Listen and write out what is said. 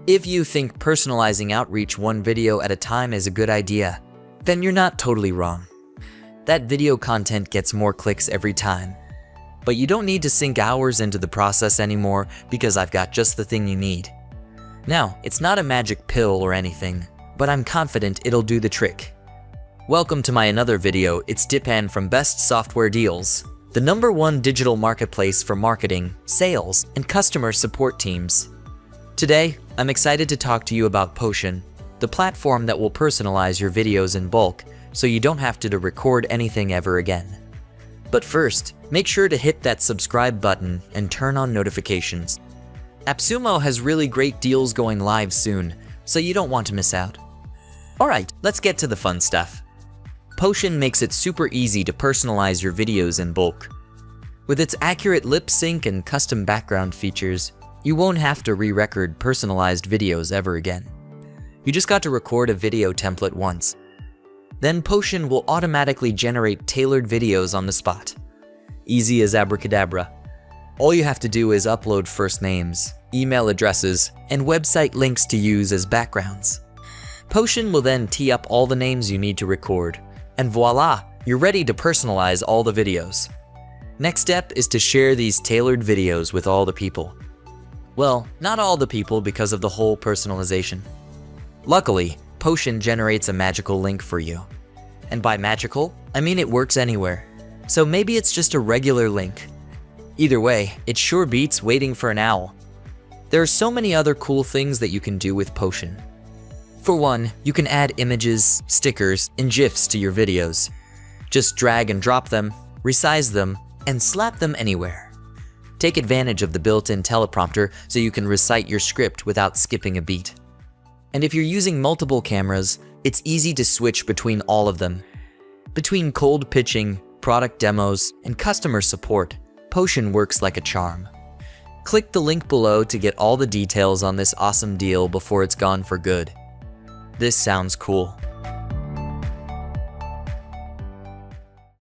If you think personalizing outreach one video at a time is a good idea, then you're not totally wrong. That video content gets more clicks every time. But you don't need to sink hours into the process anymore because I've got just the thing you need. Now, it's not a magic pill or anything, but I'm confident it'll do the trick. Welcome to my another video. It's Dipan from Best Software Deals, the #1 digital marketplace for marketing, sales, and customer support teams. Today, I'm excited to talk to you about Potion, the platform that will personalize your videos in bulk so you don't have to record anything ever again. But first, make sure to hit that subscribe button and turn on notifications. AppSumo has really great deals going live soon, so you don't want to miss out. Alright, let's get to the fun stuff. Potion makes it super easy to personalize your videos in bulk. With its accurate lip sync and custom background features, you won't have to re-record personalized videos ever again. You just got to record a video template once. Then Potion will automatically generate tailored videos on the spot. Easy as abracadabra. All you have to do is upload first names, email addresses, and website links to use as backgrounds. Potion will then tee up all the names you need to record, and voila, you're ready to personalize all the videos. Next step is to share these tailored videos with all the people. Well, not all the people because of the whole personalization. Luckily, Potion generates a magical link for you. And by magical, I mean it works anywhere. So maybe it's just a regular link. Either way, it sure beats waiting for an owl. There are so many other cool things that you can do with Potion. For one, you can add images, stickers, and GIFs to your videos. Just drag and drop them, resize them, and slap them anywhere. Take advantage of the built-in teleprompter so you can recite your script without skipping a beat. And if you're using multiple cameras, it's easy to switch between all of them. Between cold pitching, product demos, and customer support, Potion works like a charm. Click the link below to get all the details on this awesome deal before it's gone for good. This sounds cool.